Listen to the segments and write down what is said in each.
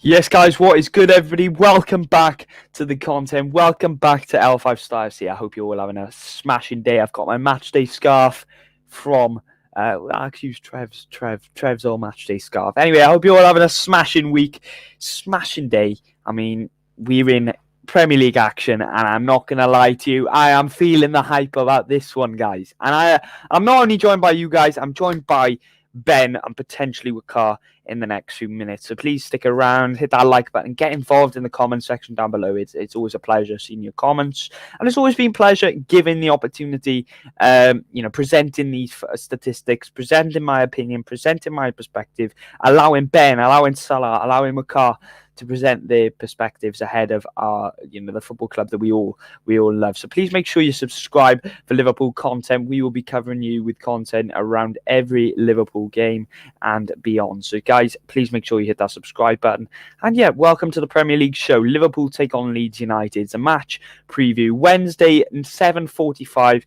Yes, guys, what is good, everybody? Welcome back to the content. Welcome back to L5 Style FC. I hope you're all having a smashing day. I've got my match day scarf from, I could use Trev's old match day scarf. Anyway, I hope you're all having a smashing week, smashing day. I mean, we're in Premier League action, and I'm not going to lie to you, I am feeling the hype about this one, guys. And I'm not only joined by you guys, I'm joined by Ben and potentially with Carr in the next few minutes. So please stick around, hit that like button, get involved in the comment section down below. It's always a pleasure seeing your comments, and it's always been a pleasure giving the opportunity, presenting these statistics, presenting my opinion, presenting my perspective, allowing Ben, allowing Salah, allowing Makar to present their perspectives ahead of our, the football club that we all love. So please make sure you subscribe for Liverpool content. We will be covering you with content around every Liverpool game and beyond. So guys, please make sure you hit that subscribe button. And yeah, welcome to the Premier League show. Liverpool take on Leeds United. It's a match preview Wednesday at 7:45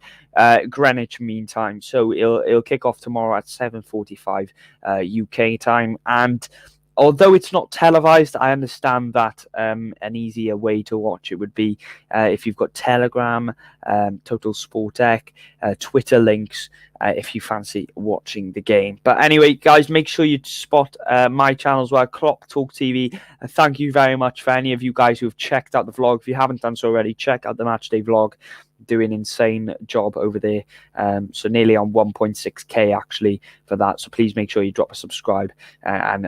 Greenwich Mean Time. So it'll kick off tomorrow at 7:45 UK time. And although it's not televised, I understand that an easier way to watch it would be if you've got Telegram, Total Sport Tech, Twitter links, if you fancy watching the game. But anyway, guys, make sure you spot my channel as well, Clock Talk TV. Thank you very much for any of you guys who have checked out the vlog. If you haven't done so already, check out the matchday vlog. Doing an insane job over there, so nearly on 1.6k actually for that. So please make sure you drop a subscribe and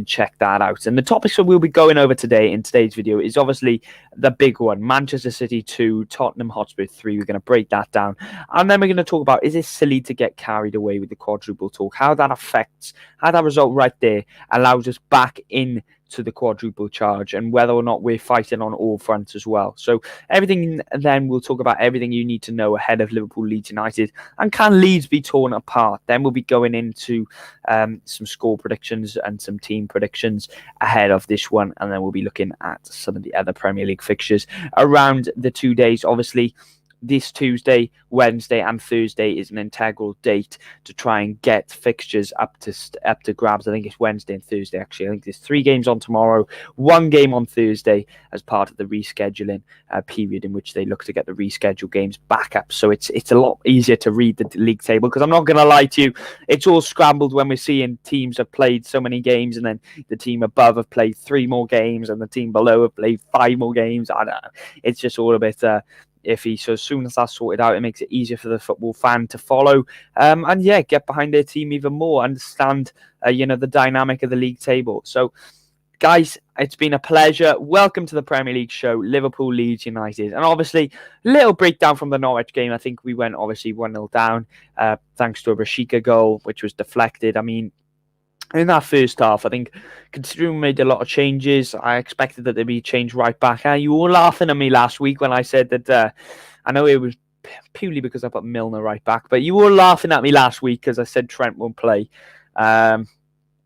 check that out. And the topics that we'll be going over today in today's video is obviously the big one: Manchester City 2, Tottenham Hotspur 3. We're going to break that down, and then we're going to talk about, is it silly to get carried away with the quadruple talk, how that affects, how that result right there allows us back in to the quadruple charge, and whether or not we're fighting on all fronts as well. So everything, then we'll talk about everything you need to know ahead of Liverpool Leeds United, and can Leeds be torn apart. Then we'll be going into some score predictions and some team predictions ahead of this one, and then we'll be looking at some of the other Premier League fixtures around the 2 days. Obviously, this Tuesday, Wednesday, and Thursday is an integral date to try and get fixtures up to grabs. I think it's Wednesday and Thursday, actually. I think there's 3 games on tomorrow, 1 game on Thursday as part of the rescheduling period in which they look to get the rescheduled games back up. So it's a lot easier to read the league table, because I'm not going to lie to you, it's all scrambled when we're seeing teams have played so many games, and then the team above have played 3 more games, and the team below have played 5 more games. I don't know. It's just all a bit iffy. So as soon as that's sorted out, it makes it easier for the football fan to follow, and yeah, get behind their team even more, understand the dynamic of the league table. So guys, it's been a pleasure. Welcome to the Premier League show, Liverpool Leeds United. And obviously, little breakdown from the Norwich game. I think we went obviously 1-0 down thanks to a Rashika goal, which was deflected. I mean, in that first half, I think, considering we made a lot of changes, I expected that there'd be a change right back. You were laughing at me last week when I said that, I know it was purely because I put Milner right back, but you were laughing at me last week because I said Trent won't play.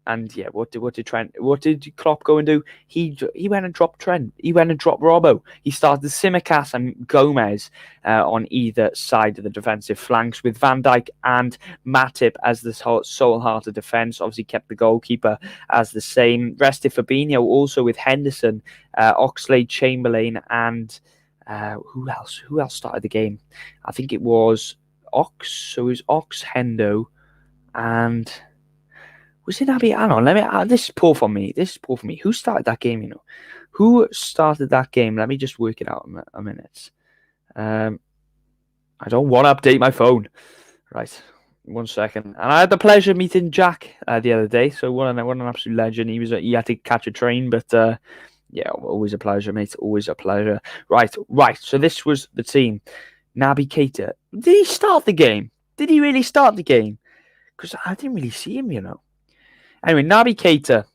And yeah, what did Klopp go and do? He went and dropped Trent. He went and dropped Robbo. He started Tsimikas and Gomez on either side of the defensive flanks, with Van Dijk and Matip as the sole heart of defence. Obviously kept the goalkeeper as the same. Rested Fabinho also with Henderson, Oxlade, Chamberlain, and who else? Who else started the game? I think it was Ox. So it was Ox, Hendo, and was it Abby Anon? This is poor for me. Who started that game, Who started that game? Let me just work it out a minute. I don't want to update my phone. Right. 1 second. And I had the pleasure of meeting Jack the other day. So what an absolute legend. He had to catch a train, but yeah, always a pleasure, mate. Always a pleasure. Right. So this was the team. Naby Keita. Did he start the game? Did he really start the game? Because I didn't really see him, Anyway, Naby Keita,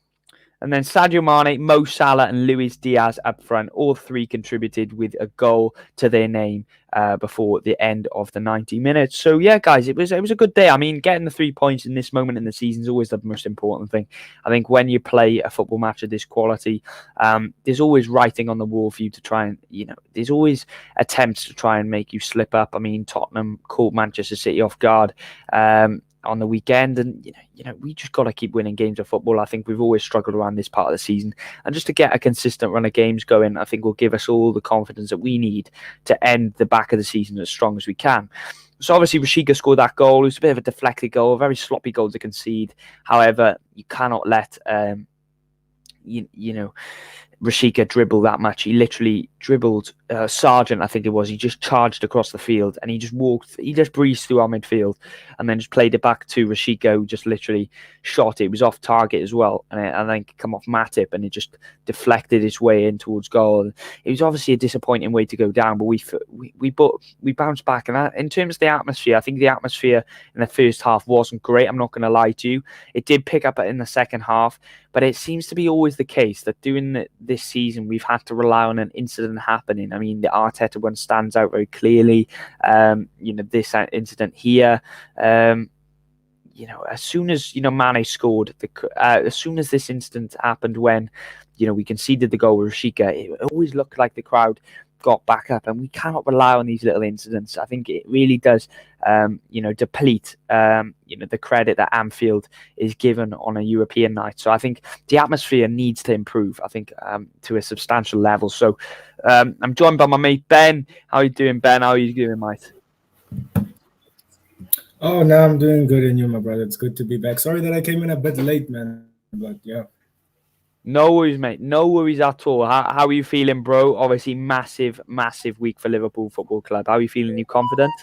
and then Sadio Mane, Mo Salah, and Luis Diaz up front. All 3 contributed with a goal to their name before the end of the 90 minutes. So yeah, guys, it was a good day. I mean, getting the 3 points in this moment in the season is always the most important thing. I think when you play a football match of this quality, there's always writing on the wall for you to try and, there's always attempts to try and make you slip up. I mean, Tottenham caught Manchester City off guard. on the weekend, and we just got to keep winning games of football. I think we've always struggled around this part of the season, and just to get a consistent run of games going, I think will give us all the confidence that we need to end the back of the season as strong as we can. So obviously Rashica scored that goal. It was a bit of a deflected goal, a very sloppy goal to concede. However, you cannot let Rashica dribble that much. He literally dribbled Sargent, I think it was. He just charged across the field and he just breezed through our midfield and then just played it back to Rashica, who just literally shot it. It was off target as well, and then come off Matip, and it just deflected its way in towards goal. It was obviously a disappointing way to go down, but we bounced back. And in terms of the atmosphere, I think the atmosphere in the first half wasn't great. I'm not going to lie to you. It did pick up in the second half, but it seems to be always the case that during this season we've had to rely on an incident happening. I mean, the Arteta one stands out very clearly. This incident here. As soon as Mane scored, as soon as this incident happened, when we conceded the goal with Rashica, it always looked like the crowd got back up, and we cannot rely on these little incidents. I think it really does, deplete, the credit that Anfield is given on a European night. So I think the atmosphere needs to improve, I think, to a substantial level. So I'm joined by my mate, Ben. How are you doing, Ben? How are you doing, mate? Oh, no, I'm doing good, and you, my brother. It's good to be back. Sorry that I came in a bit late, man, but yeah. No worries, mate. No worries at all. How are you feeling, bro? Obviously, massive week for Liverpool Football Club. How are you feeling? You confident?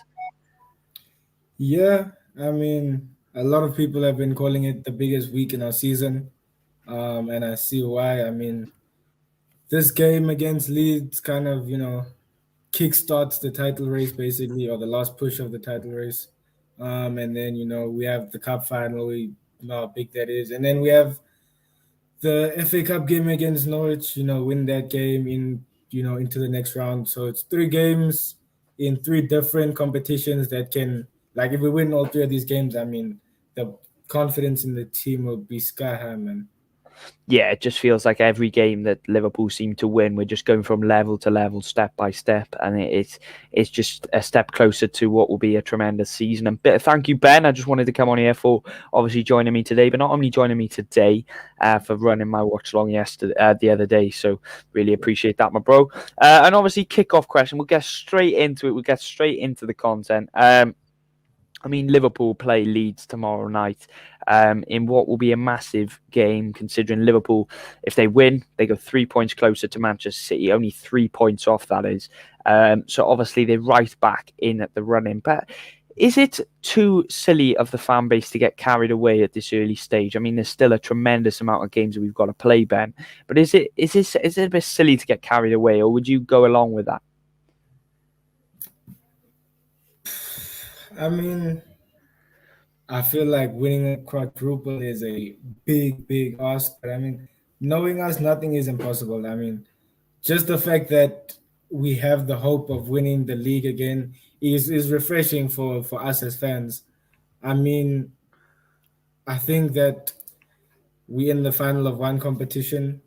Yeah, I mean, a lot of people have been calling it the biggest week in our season, and I see why. I mean, this game against Leeds kind of, kickstarts the title race, basically, or the last push of the title race. And then, we have the cup final. We know how big that is. And then we have the FA Cup game against Norwich, win that game into the next round. So it's 3 games in 3 different competitions that can, like, if we win all 3 of these games, I mean, the confidence in the team will be sky high, man. Yeah, it just feels like every game that Liverpool seem to win, we're just going from level to level, step by step, and it's just a step closer to what will be a tremendous season. And thank you, Ben. I just wanted to come on here for obviously joining me today, but not only joining me today for running my watch along the other day. So really appreciate that, my bro. And obviously, kickoff question. We'll get straight into it. We'll get straight into the content. I mean, Liverpool play Leeds tomorrow night in what will be a massive game, considering Liverpool, if they win, they go 3 points closer to Manchester City, only 3 points off, that is. So obviously they're right back in at the running. But is it too silly of the fan base to get carried away at this early stage? I mean, there's still a tremendous amount of games that we've got to play, Ben. But is it a bit silly to get carried away, or would you go along with that? I mean, I feel like winning a quadruple is a big ask. But I mean, knowing us, nothing is impossible. I mean, just the fact that we have the hope of winning the league again is refreshing for us as fans. I mean, I think that we're in the final of one competition.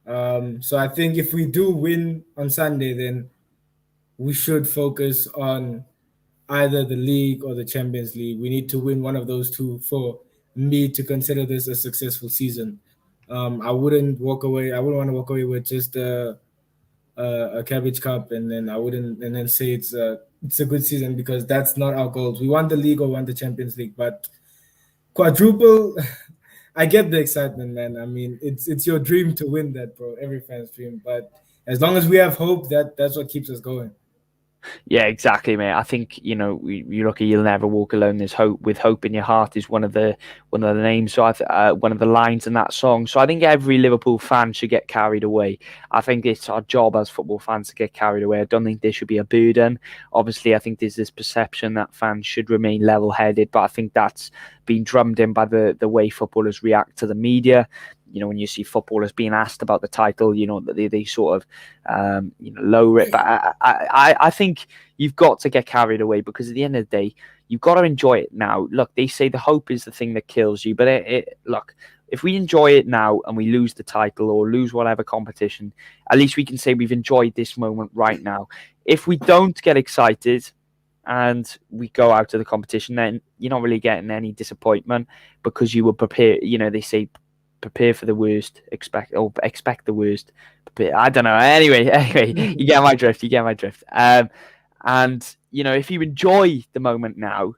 So I think if we do win on Sunday, then we should focus on either the league or the Champions League. We need to win one of those 2 for me to consider this a successful season. I wouldn't want to walk away with just a Cabbage Cup, and then say it's a good season, because that's not our goals. We want the league or want the Champions League, but quadruple. I get the excitement, man. I mean, it's your dream to win that, bro. Every fan's dream. But as long as we have hope, that's what keeps us going. Yeah, exactly, mate. I think you're lucky you'll never walk alone. There's hope. With hope in your heart is one of the names. So one of the lines in that song. So I think every Liverpool fan should get carried away. I think it's our job as football fans to get carried away. I don't think there should be a burden. Obviously, I think there's this perception that fans should remain level-headed, but I think that's been drummed in by the way footballers react to the media. When you see footballers being asked about the title, they sort of, lower it. But I think you've got to get carried away, because at the end of the day, you've got to enjoy it now. Look, they say the hope is the thing that kills you. But look, if we enjoy it now and we lose the title or lose whatever competition, at least we can say we've enjoyed this moment right now. If we don't get excited, and we go out of the competition, then you're not really getting any disappointment because you were prepared. They say prepare for the worst, expect the worst. I don't know. Anyway, you get my drift. And if you enjoy the moment now,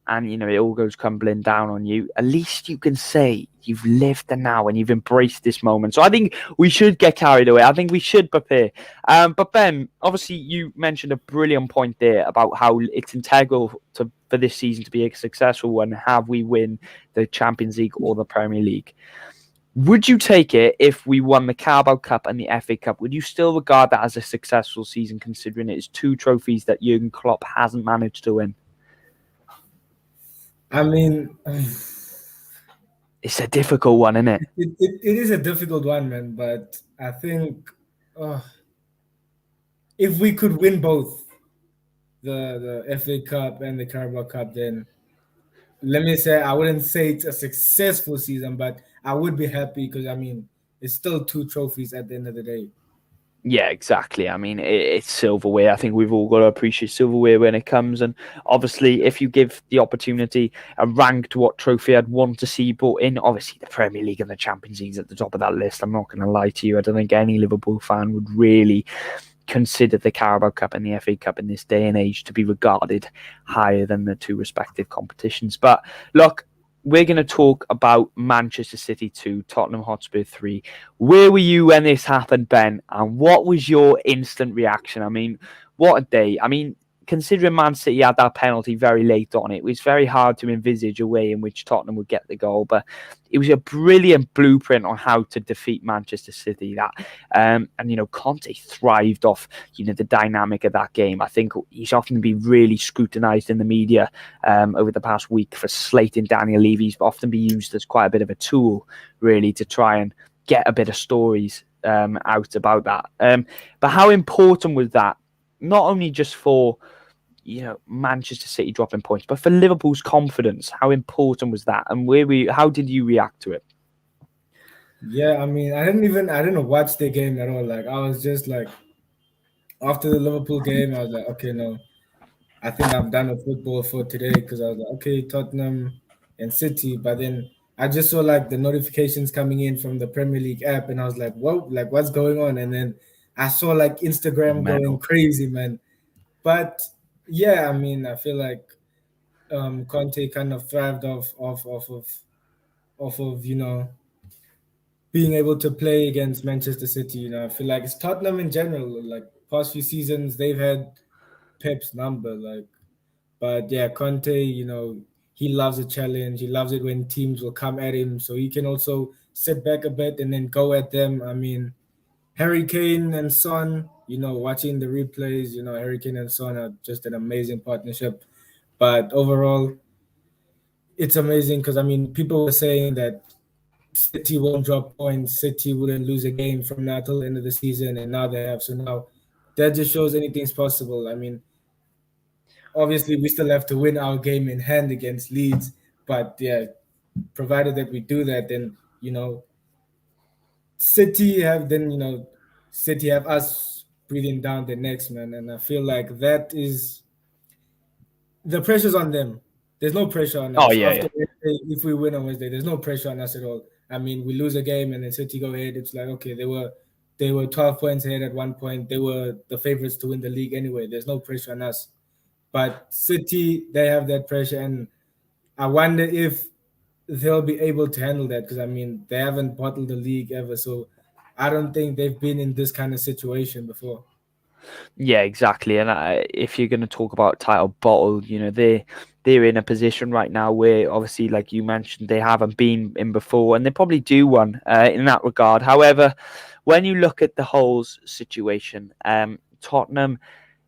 and it all goes crumbling down on you, at least you can say you've lived the now and you've embraced this moment. So I think we should get carried away. I think we should prepare. But Ben, obviously you mentioned a brilliant point there about how it's integral for this season to be a successful one. Have we win the Champions League or the Premier League? Would you take it if we won the Carabao Cup and the FA Cup? Would you still regard that as a successful season, considering it's 2 trophies that Jurgen Klopp hasn't managed to win? I mean, it's a difficult one, isn't it? It is a difficult one, man. But I think if we could win both the FA Cup and the Carabao Cup, then let me say I wouldn't say it's a successful season, but I would be happy because it's still 2 trophies at the end of the day. Yeah, exactly. I mean, it's silverware. I think we've all got to appreciate silverware when it comes. And obviously, if you give the opportunity a rank to what trophy I'd want to see brought in, obviously the Premier League and the Champions League at the top of that list. I'm not going to lie to you. I don't think any Liverpool fan would really consider the Carabao Cup and the FA Cup in this day and age to be regarded higher than the 2 respective competitions. But look, we're going to talk about Manchester City 2, Tottenham Hotspur 3. Where were you when this happened, Ben? And what was your instant reaction? I mean, what a day. I mean, considering Man City had that penalty very late on, it was very hard to envisage a way in which Tottenham would get the goal. But it was a brilliant blueprint on how to defeat Manchester City. Kante thrived off, the dynamic of that game. I think he's often been really scrutinised in the media over the past week for slating Daniel Levy. He's often been used as quite a bit of a tool, really, to try and get a bit of stories out about that. But how important was that? Not only just for Manchester City dropping points, but for Liverpool's confidence, how important was that? And how did you react to it? Yeah, I didn't watch the game at all. Like, I was just like, after the Liverpool game, I was like, okay, no, I think I'm done with football for today because I was like, okay, Tottenham and City. But then I just saw like the notifications coming in from the Premier League app, and I was like, whoa, like what's going on? And then I saw like Instagram going crazy, man. But yeah, I feel like Conte kind of thrived off of being able to play against Manchester City. I feel like it's Tottenham in general. Like past few seasons, they've had Pep's number. But yeah, Conte, he loves a challenge. He loves it when teams will come at him, so he can also sit back a bit and then go at them. Harry Kane and Son, watching the replays, Harry Kane and Son are just an amazing partnership. But overall, it's amazing because, people were saying that City won't drop points, City wouldn't lose a game from now till the end of the season, and now they have. So now that just shows anything's possible. Obviously, we still have to win our game in hand against Leeds, but yeah, provided that we do that, then, City have us breathing down the necks, man. And I feel like that is the pressure's on them. There's no pressure on us. Oh, yeah, Wednesday, if we win on Wednesday, there's no pressure on us at all. We lose a game and then City go ahead. It's like, okay, they were 12 points ahead at one point. They were the favorites to win the league anyway. There's no pressure on us. But City, they have that pressure, and I wonder if they'll be able to handle that because they haven't bottled the league ever, so I don't think they've been in this kind of situation before. Yeah, exactly. And if you're going to talk about title bottle, they're in a position right now where, obviously, like you mentioned, they haven't been in before, and they probably do one in that regard. However, when you look at the whole situation, Tottenham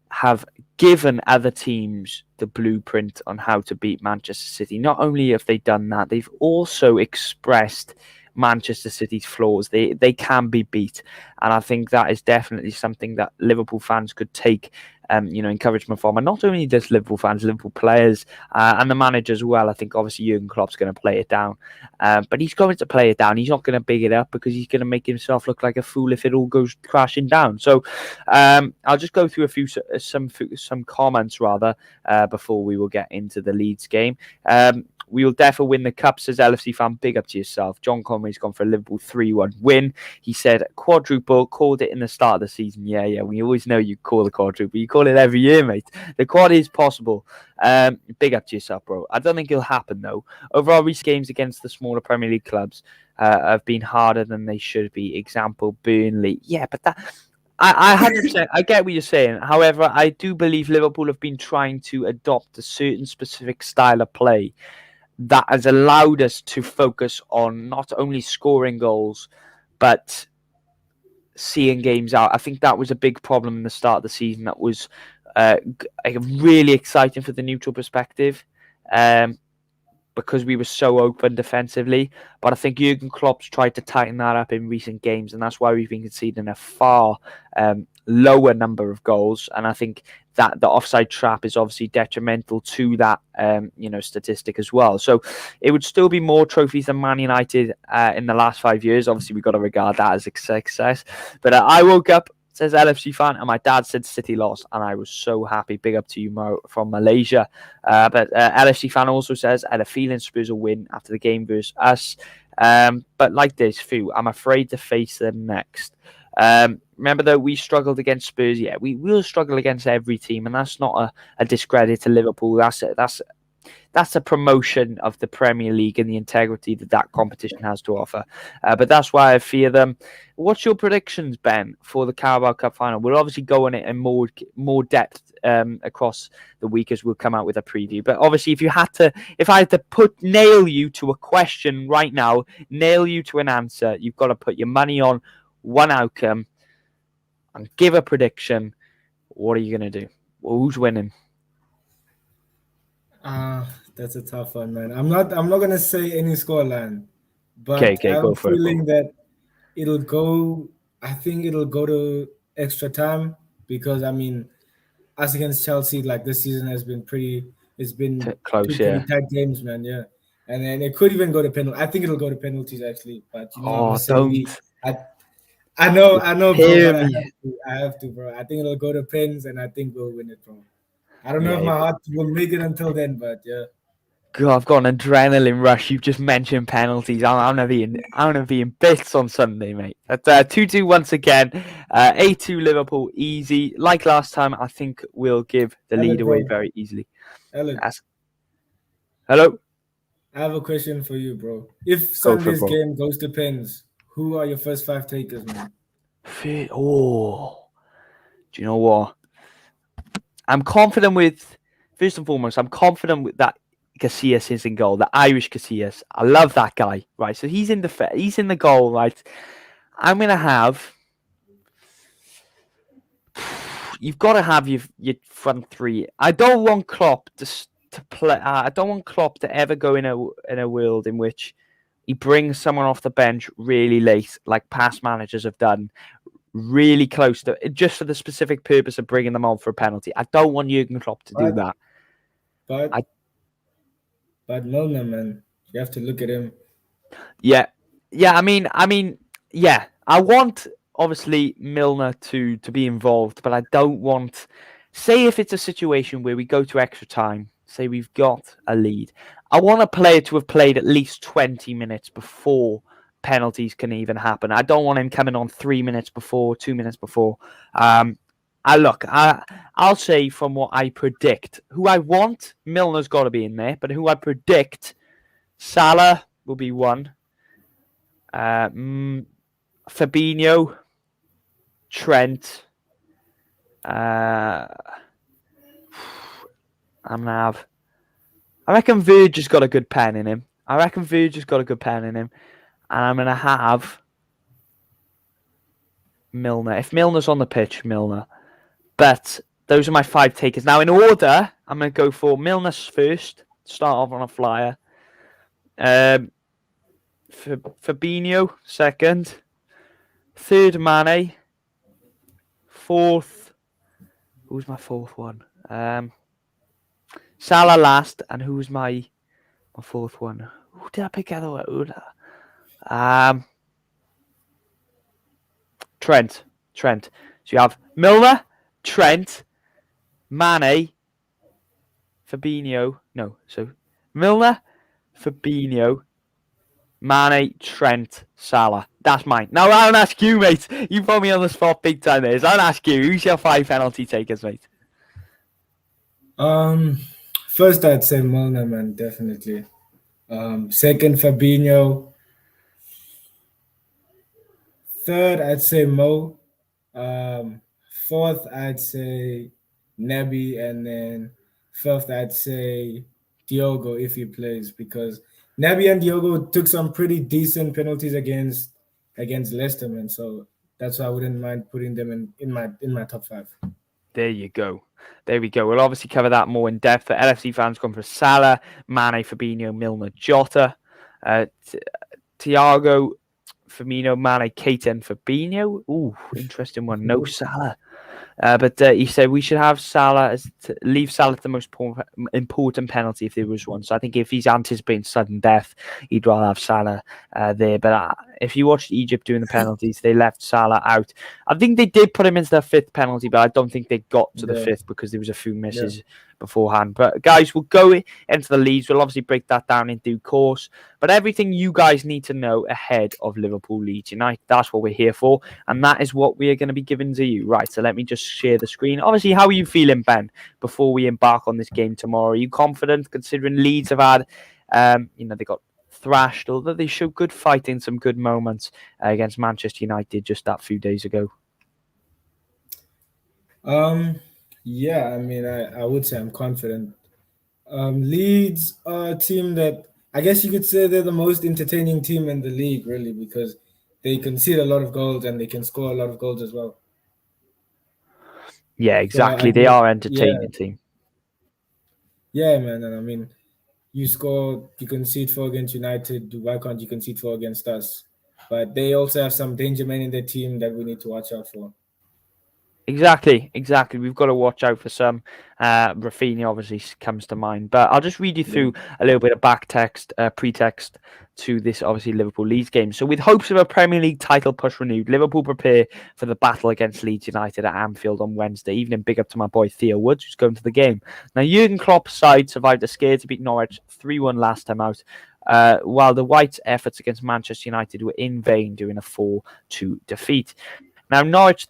have given other teams the blueprint on how to beat Manchester City. Not only have they done that, they've also expressed Manchester City's flaws. They can be beat, and I think that is definitely something that Liverpool fans could take encouragement from. And not only just Liverpool fans, Liverpool players and the manager as well. I think obviously Jurgen Klopp's going to play it down. But he's going to play it down. He's not going to big it up because he's going to make himself look like a fool if it all goes crashing down. So I'll just go through some comments rather before we will get into the Leeds game. We will definitely win the cup, says LFC fan. Big up to yourself. John Conway's gone for a Liverpool 3-1 win. He said quadruple, called it in the start of the season. Yeah. We always know you call the quadruple. You call it every year, mate. The quad is possible. Big up to yourself, bro. I don't think it'll happen, though. Overall, recent games against the smaller Premier League clubs have been harder than they should be. Example, Burnley. Yeah, but that... I 100%, I get what you're saying. However, I do believe Liverpool have been trying to adopt a certain specific style of play that has allowed us to focus on not only scoring goals, but seeing games out. I think that was a big problem in the start of the season. That was really exciting for the neutral perspective. Because we were so open defensively. But I think Jurgen Klopp's tried to tighten that up in recent games, and that's why we've been conceding a far lower number of goals. And I think that the offside trap is obviously detrimental to that statistic as well. So it would still be more trophies than Man United in the last 5 years. Obviously, we've got to regard that as a success. But I woke up, says LFC fan, and my dad said City lost, and I was so happy. Big up to you, Mo, from Malaysia. But LFC fan also says, I had a feeling Spurs will win after the game versus us. But like this, Fu, I'm afraid to face them next. Remember, though, we struggled against Spurs. Yeah, we will struggle against every team, and that's not a discredit to Liverpool. That's a promotion of the Premier League and the integrity that competition has to offer. But that's why I fear them. What's your predictions, Ben, for the Carabao Cup final? We'll obviously go on it in more depth across the week as we'll come out with a preview. But obviously, if I had to nail you to a question right now, nail you to an answer, you've got to put your money on one outcome and give a prediction. What are you going to do? Well, who's winning? That's a tough one, man. I'm not gonna say any scoreline, but Okay, I'm go for feeling it, that it'll go. I think it'll go to extra time because us against Chelsea, like this season has been pretty. It's been close, two pretty tight games, man. Yeah, and then it could even go to penalty. I think it'll go to penalties actually, but I'm gonna say don't. I know, bro, Hear but me. I have to, bro. I think it'll go to pens, and I think we'll win it, bro. I don't know Yeah, if my heart will make it until then, but yeah. God, I've got an adrenaline rush. You've just mentioned penalties. I'm gonna be in bits on Sunday, mate. But 2-2 once again. 8-2 Liverpool, easy. Like last time, I think we'll give the lead away very easily. Ellen, hello. I have a question for you, bro. If Go for it, Sunday's bro. game goes to pens, who are your first 5 takers, man? Oh, do you know what? I'm confident with. First and foremost, I'm confident with that. Casillas is in goal, the Irish Casillas. I love that guy, right? So he's in the goal, right? I'm gonna have. You've got to have your front three. I don't want Klopp to play. I don't want Klopp to ever go in a world in which he brings someone off the bench really late, like past managers have done, really close to just for the specific purpose of bringing them on for a penalty. I don't want Jurgen Klopp to do that. But Milner, man, you have to look at him. Yeah. I mean, yeah. I want obviously Milner to be involved, but I don't want. Say if it's a situation where we go to extra time, say we've got a lead, I want a player to have played at least 20 minutes before penalties can even happen. I don't want him coming on 3 minutes before, 2 minutes before. I'll say from what I predict, who I want, Milner's got to be in there, but who I predict, Salah will be one. Fabinho, Trent. I'm gonna have. I reckon Verge has got a good pen in him. And I'm gonna have Milner. If Milner's on the pitch, Milner. But those are my 5 takers. Now, in order, I'm gonna go for Milner's first. Start off on a flyer. Fabinho second. Third, Mane. Fourth, Who's my fourth one? Salah last, and who's my fourth one? Who did I pick out? Trent. So you have Milner, Trent, Mane, Fabinho. No, so Milner, Fabinho, Mane, Trent, Salah. That's mine. Now I'll ask you, mate. You put me on the spot big time there. So I'll ask you, who's your 5 penalty takers, mate? First I'd say Milner, man, definitely. Second, Fabinho. Third, I'd say Mo. Fourth, I'd say Nebi, and then fifth, I'd say Diogo if he plays, because Nebi and Diogo took some pretty decent penalties against Leicester, man. So that's why I wouldn't mind putting them in my top 5. There you go. There we go. We'll obviously cover that more in depth. For LFC fans, gone for Salah, Mane, Fabinho, Milner, Jota, Thiago, Firmino, Mane, Keita, and Fabinho. Ooh, interesting one. No Salah. But he said we should have Salah leave Salah the most important penalty if there was one. So I think if he's anticipating sudden death, he'd rather have Salah there. But if you watched Egypt doing the penalties, they left Salah out. I think they did put him into their 5th penalty, but I don't think they got to the 5th because there was a few misses beforehand. But guys, we'll go into the leads. We'll obviously break that down in due course. But everything you guys need to know ahead of Liverpool Leeds United, that's what we're here for. And that is what we are going to be giving to you. Right, so let me just share the screen. Obviously, how are you feeling, Ben, before we embark on this game tomorrow? Are you confident, considering Leeds have had, they got thrashed, although they showed good fighting, some good moments against Manchester United just that few days ago? Yeah, I mean, I would say I'm confident. Leeds are a team that I guess you could say they're the most entertaining team in the league, really, because they concede a lot of goals and they can score a lot of goals as well. Yeah, exactly. So, they are entertaining team. Yeah, man. And I mean, you concede 4 against United. Why can't you concede 4 against us? But they also have some danger men in their team that we need to watch out for. Exactly. We've got to watch out for some. Rafinha obviously comes to mind, but I'll just read you through a little bit of pretext to this obviously Liverpool Leeds game. So with hopes of a Premier League title push renewed, Liverpool prepare for the battle against Leeds United at Anfield on Wednesday evening. Big up to my boy Theo Woods, who's going to the game. Now, Jurgen Klopp's side survived a scare to beat Norwich 3-1 last time out, while the Whites' efforts against Manchester United were in vain, doing a 4-2 defeat. Now, Norwich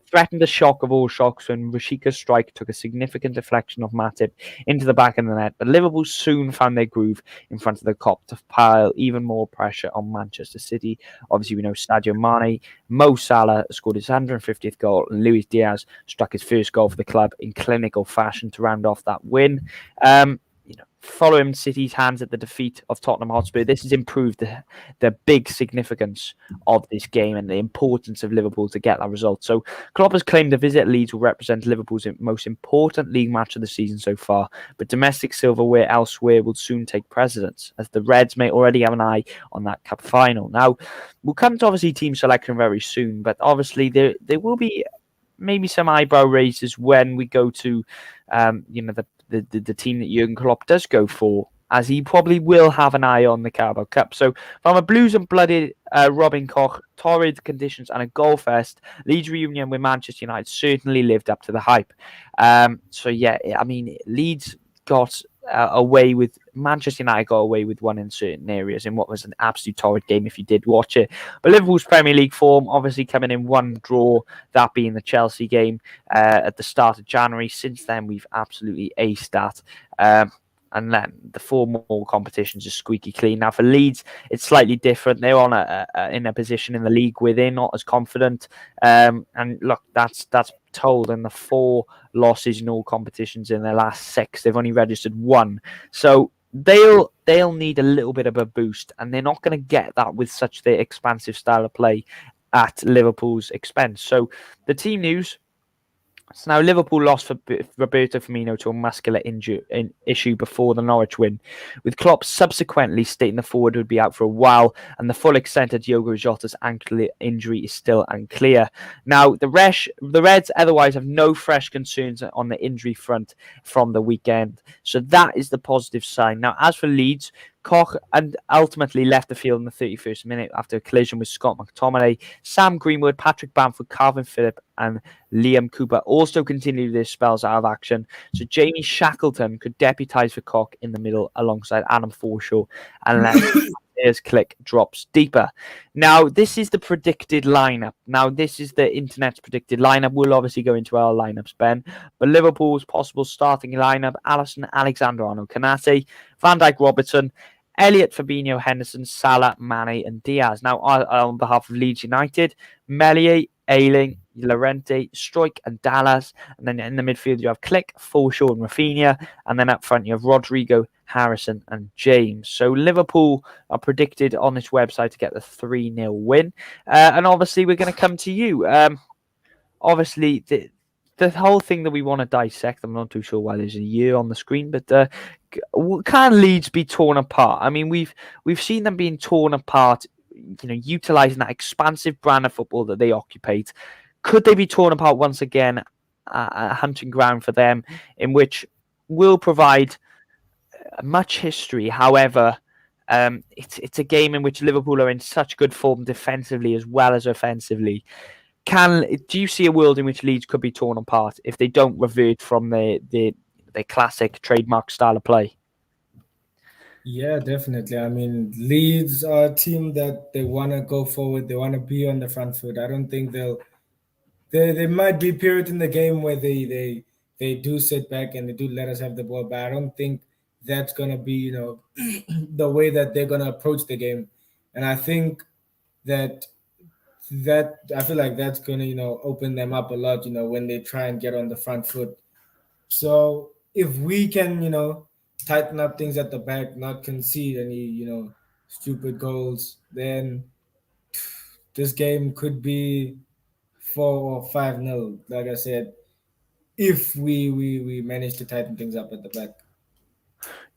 threatened the shock of all shocks when Rashika's strike took a significant deflection of Matip into the back of the net, but Liverpool soon found their groove in front of the Kop to pile even more pressure on Manchester City. Obviously, we know Sadio Mane, Mo Salah scored his 150th goal, and Luis Diaz struck his first goal for the club in clinical fashion to round off that win. Following City's hands at the defeat of Tottenham Hotspur, this has improved the big significance of this game and the importance of Liverpool to get that result. So Klopp has claimed a visit at Leeds will represent Liverpool's most important league match of the season so far, but domestic silverware elsewhere will soon take precedence, as the Reds may already have an eye on that cup final. Now, we'll come to obviously team selection very soon, but obviously there will be maybe some eyebrow raisers when we go to the team that Jurgen Klopp does go for, as he probably will have an eye on the Carabao Cup. So from a blues and blooded Robin Koch, torrid conditions and a goal fest, Leeds' reunion with Manchester United certainly lived up to the hype. Leeds got away with, Manchester United got away with one in certain areas in what was an absolute torrid game if you did watch it. But Liverpool's Premier League form obviously coming in one draw, that being the Chelsea game at the start of January. Since then, we've absolutely aced that. And then the 4 more competitions are squeaky clean. Now for Leeds, it's slightly different. They're on in a position in the league where they're not as confident. And look, that's told in the 4 losses in all competitions in their last 6. They've only registered 1. So they'll need a little bit of a boost, and they're not going to get that with such their expansive style of play at Liverpool's expense. So the team news. So now Liverpool lost for Roberto Firmino to a muscular issue before the Norwich win, with Klopp subsequently stating the forward would be out for a while, and the full extent of Diogo Jota's ankle injury is still unclear. Now, the Reds otherwise have no fresh concerns on the injury front from the weekend, so that is the positive sign. Now, as for Leeds, Koch and ultimately left the field in the 31st minute after a collision with Scott McTominay. Sam Greenwood, Patrick Bamford, Calvin Phillips, and Liam Cooper also continued their spells out of action. So Jamie Shackleton could deputise for Koch in the middle alongside Adam Forshaw unless his click drops deeper. Now, this is the predicted lineup. Now, this is the internet's predicted lineup. We'll obviously go into our lineups, Ben. But Liverpool's possible starting lineup: Alisson, Alexander Arnold, Kante, Van Dijk, Robertson, Elliott, Fabinho, Henderson, Salah, Mane, and Diaz. Now, on behalf of Leeds United, Meslier, Ayling, Llorente, Struijk, and Dallas. And then in the midfield, you have Click, Forshaw, and Rafinha. And then up front, you have Rodrigo, Harrison, and James. So Liverpool are predicted on this website to get the 3-0 win. And obviously, we're going to come to you. Obviously, the whole thing that we want to dissect, I'm not too sure why there's a year on the screen, but can Leeds be torn apart? I mean, we've seen them being torn apart, utilising that expansive brand of football that they occupy. Could they be torn apart once again? A hunting ground for them, in which will provide much history. However, it's a game in which Liverpool are in such good form defensively as well as offensively. Do you see a world in which Leeds could be torn apart if they don't revert from their classic trademark style of play? Yeah, definitely. I mean, Leeds are a team that they want to go forward. They want to be on the front foot. I don't think There might be periods in the game where they do sit back and they do let us have the ball, but I don't think that's gonna be the way that they're gonna approach the game. And I think that I feel like that's gonna open them up a lot. When they try and get on the front foot. So if we can tighten up things at the back, not concede any stupid goals, then this game could be 4 or 5-0. Like I said, if we manage to tighten things up at the back.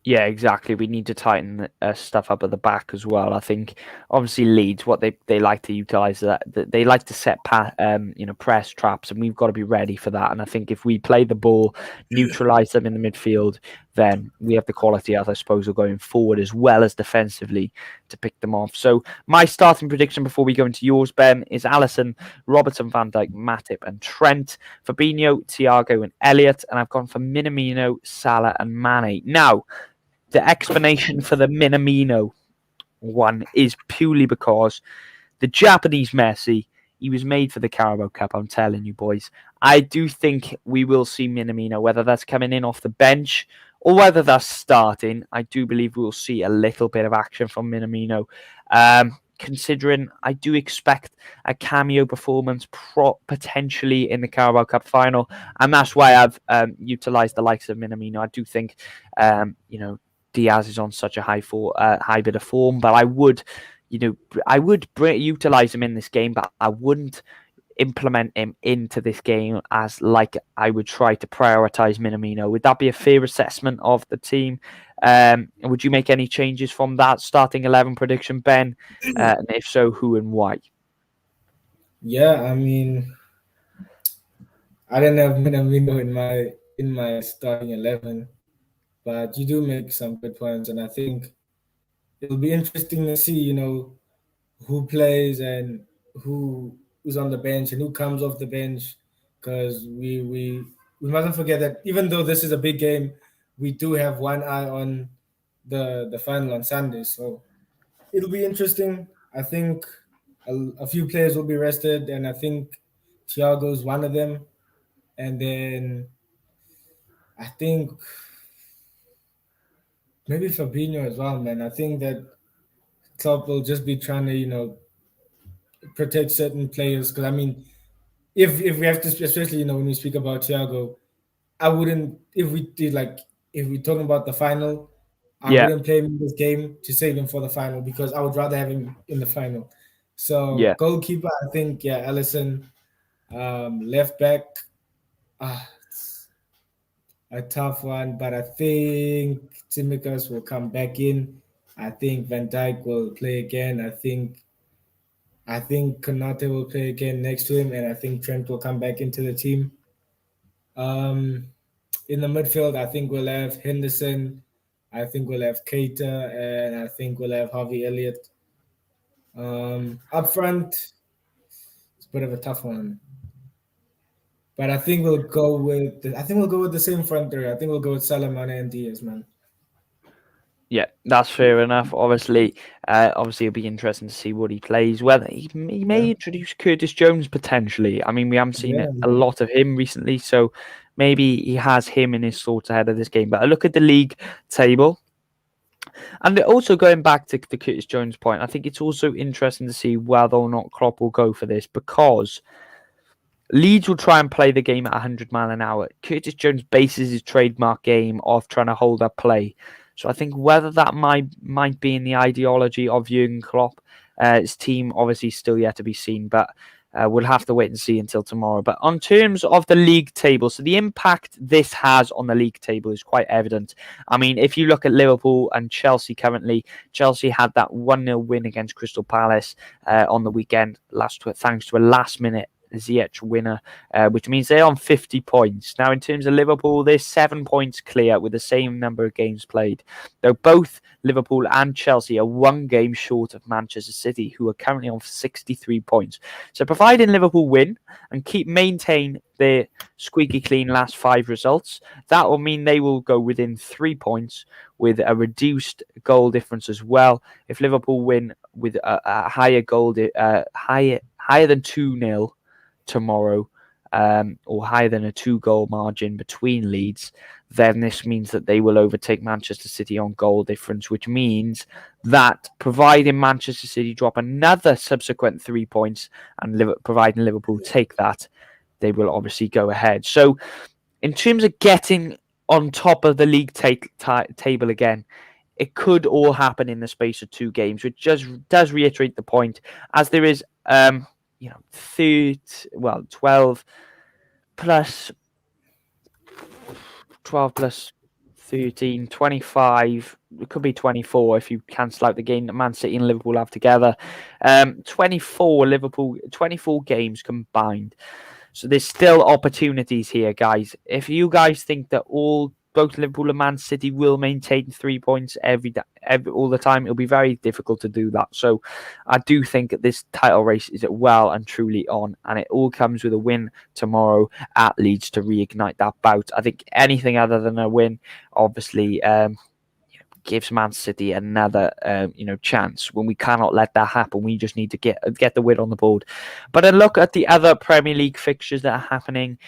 Yeah, exactly. We need to tighten stuff up at the back as well. I think obviously Leeds, what they like to utilise that they like to set press traps, and we've got to be ready for that. And I think if we play the ball, neutralise them in the midfield, then we have the quality at our disposal going forward as well as defensively to pick them off. So my starting prediction before we go into yours, Ben, is Alisson, Robertson, Van Dijk, Matip, and Trent, Fabinho, Thiago, and Elliott, and I've gone for Minamino, Salah, and Mane. Now, the explanation for the Minamino one is purely because the Japanese Messi, he was made for the Carabao Cup, I'm telling you, boys. I do think we will see Minamino, whether that's coming in off the bench or whether that's starting. I do believe we'll see a little bit of action from Minamino. Considering I do expect a cameo performance potentially in the Carabao Cup final, and that's why I've utilised the likes of Minamino. I do think, Diaz is on such a high bit of form, but I would utilize him in this game, but I wouldn't implement him into this game as like I would try to prioritize Minamino. Would that be a fair assessment of the team? Would you make any changes from that starting 11 prediction, Ben? And if so, who and why? Yeah, I mean, I don't have Minamino in my starting 11. But you do make some good points, and I think it'll be interesting to see, who plays and who's on the bench and who comes off the bench, because we mustn't forget that even though this is a big game, we do have one eye on the final on Sunday. So it'll be interesting. I think a few players will be rested, and I think Thiago's one of them, and then I think maybe Fabinho as well, man. I think that Klopp will just be trying to, protect certain players. Because I mean, if we have to, especially when we speak about Thiago, I wouldn't. If we're talking about the final, I wouldn't play him in this game to save him for the final, because I would rather have him in the final. So goalkeeper, I think Alisson, left back. It's a tough one, but I think Tsimikas will come back in. I think Van Dijk will play again. I think Konate will play again next to him, and I think Trent will come back into the team. Um, in the midfield, I think we'll have Henderson. I think we'll have Keita, and I think we'll have Harvey Elliott. Up front, it's a bit of a tough one, but I think we'll go with the same front three. I think we'll go with Salah, Mane, and Diaz, man. Yeah, that's fair enough. Obviously, it'll be interesting to see what he plays. Whether he may Yeah, introduce Curtis Jones potentially. I mean, we haven't seen yeah, a lot of him recently, so maybe he has him in his thoughts ahead of this game. But I look at the league table, and also going back to the Curtis Jones point, I think it's also interesting to see whether or not Klopp will go for this, because Leeds will try and play the game at 100 mile an hour. Curtis Jones bases his trademark game off trying to hold up play. So I think whether that might be in the ideology of Jurgen Klopp, his team obviously still yet to be seen, but we'll have to wait and see until tomorrow. But on terms of the league table, so the impact this has on the league table is quite evident. I mean, if you look at Liverpool and Chelsea currently, Chelsea had that 1-0 win against Crystal Palace on the weekend, thanks to a last-minute Ziyech winner, which means they're on 50 points. Now, in terms of Liverpool, they're 7 points clear with the same number of games played, though both Liverpool and Chelsea are one game short of Manchester City, who are currently on 63 points. So providing Liverpool win and maintain their squeaky clean last 5 results, that will mean they will go within 3 points with a reduced goal difference as well. If Liverpool win with a higher higher than 2-0 tomorrow, or higher than a 2-goal margin between Leeds, then this means that they will overtake Manchester City on goal difference, which means that providing Manchester City drop another subsequent 3 points and providing Liverpool take that, they will obviously go ahead. So in terms of getting on top of the league table again, it could all happen in the space of 2 games, which just does reiterate the point, as there is 12 plus 13, 25. It could be 24 if you cancel out the game that Man City and Liverpool have together. 24 games combined. So there's still opportunities here, guys. If you guys think that both Liverpool and Man City will maintain 3 points all the time, it'll be very difficult to do that. So I do think that this title race is well and truly on, and it all comes with a win tomorrow at Leeds to reignite that bout. I think anything other than a win, obviously, gives Man City another chance, when we cannot let that happen. We just need to get the win on the board. But a look at the other Premier League fixtures that are happening.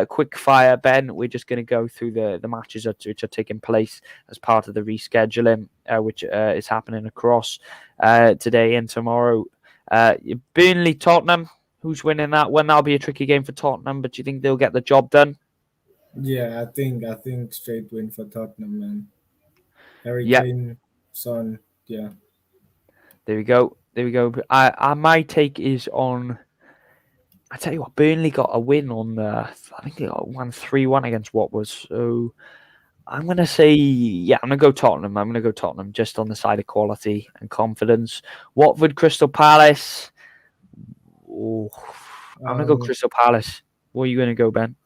Quick fire, Ben. We're just going to go through the matches which are taking place as part of the rescheduling, which is happening across today and tomorrow. Burnley, Tottenham. Who's winning that one? That'll be a tricky game for Tottenham, but do you think they'll get the job done? Yeah, I think straight win for Tottenham, man. Harry Yeah. Kane, Son, yeah. There we go. My take is on. I tell you what, Burnley got a win on I think they got 3-1 against Watford. So I'm gonna say, I'm gonna go Tottenham. Just on the side of quality and confidence. Watford, Crystal Palace. Oh, I'm gonna go Crystal Palace. What are you gonna go, Ben?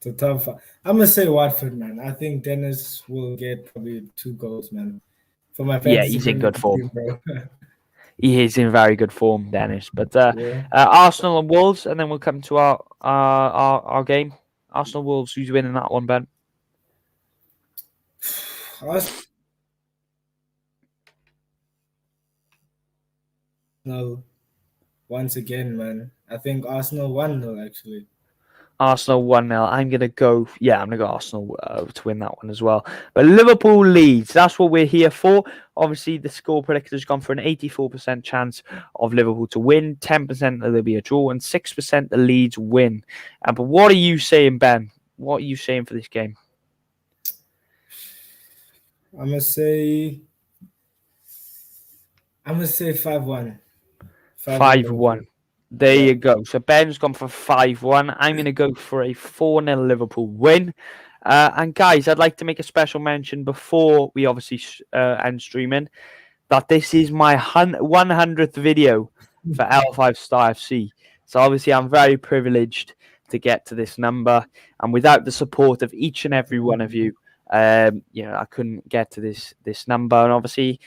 The tough. I'm gonna say Watford, man. I think Dennis will get probably 2 goals, man. For my Yeah, fantasy he's in good team, form. bro. He is in very good form, Dennis. But Yeah. Arsenal and Wolves, and then we'll come to our game. Arsenal Wolves. Who's winning that one, Ben? Arsenal once again, man. I think Arsenal 1-0 actually. Arsenal 1-0. I'm going to go Arsenal to win that one as well. But Liverpool Leeds, that's what we're here for. Obviously, the score predictor's gone for an 84% chance of Liverpool to win, 10% that there'll be a draw, and 6% the Leeds win. But what are you saying, Ben? What are you saying for this game? I'm gonna say 5-1. 5-1. There Yeah. you go. So Ben's gone for 5-1. I'm going to go for a 4-0 Liverpool win. And guys, I'd like to make a special mention before we obviously end streaming that this is my 100th video for L5 Star FC. So obviously I'm very privileged to get to this number. And without the support of each and every one of you, I couldn't get to this number. And obviously,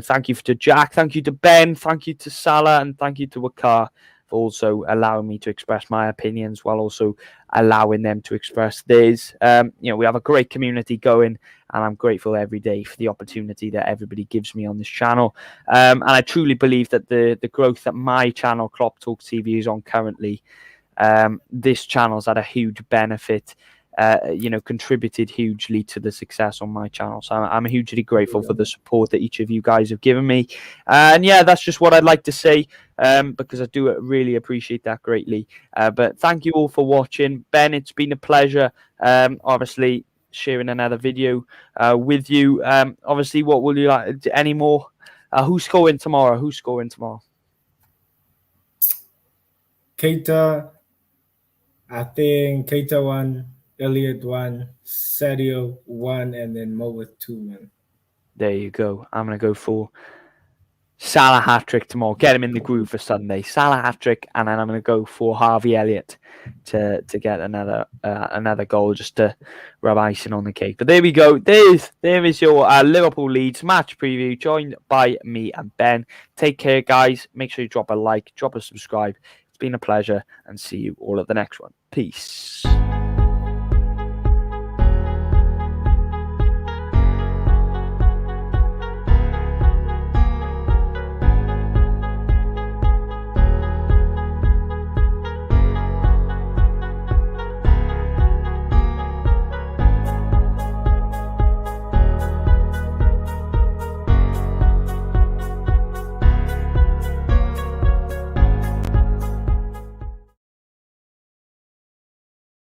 thank you to Jack, thank you to Ben, thank you to Salah, and thank you to Wakar for also allowing me to express my opinions while also allowing them to express theirs. We have a great community going, and I'm grateful every day for the opportunity that everybody gives me on this channel. And I truly believe that the growth that my channel, Klopp Talk TV, is on currently, this channel's had a huge benefit, contributed hugely to the success on my channel. So I'm hugely grateful for the support that each of you guys have given me. And yeah, that's just what I'd like to say, because I do really appreciate that greatly. But thank you all for watching. Ben, it's been a pleasure, obviously, sharing another video with you. Obviously, what will you like? Any more? Who's scoring tomorrow? Keita, I think Keita 1, Elliot 1, Sadio 1, and then Mo with 2, man. There you go. I'm going to go for Salah hat-trick tomorrow. Get him in the groove for Sunday. Salah hat-trick, and then I'm going to go for Harvey Elliott to get another goal just to rub icing on the cake. But there we go. There is your Liverpool Leeds match preview, joined by me and Ben. Take care, guys. Make sure you drop a like, drop a subscribe. It's been a pleasure, and see you all at the next one. Peace.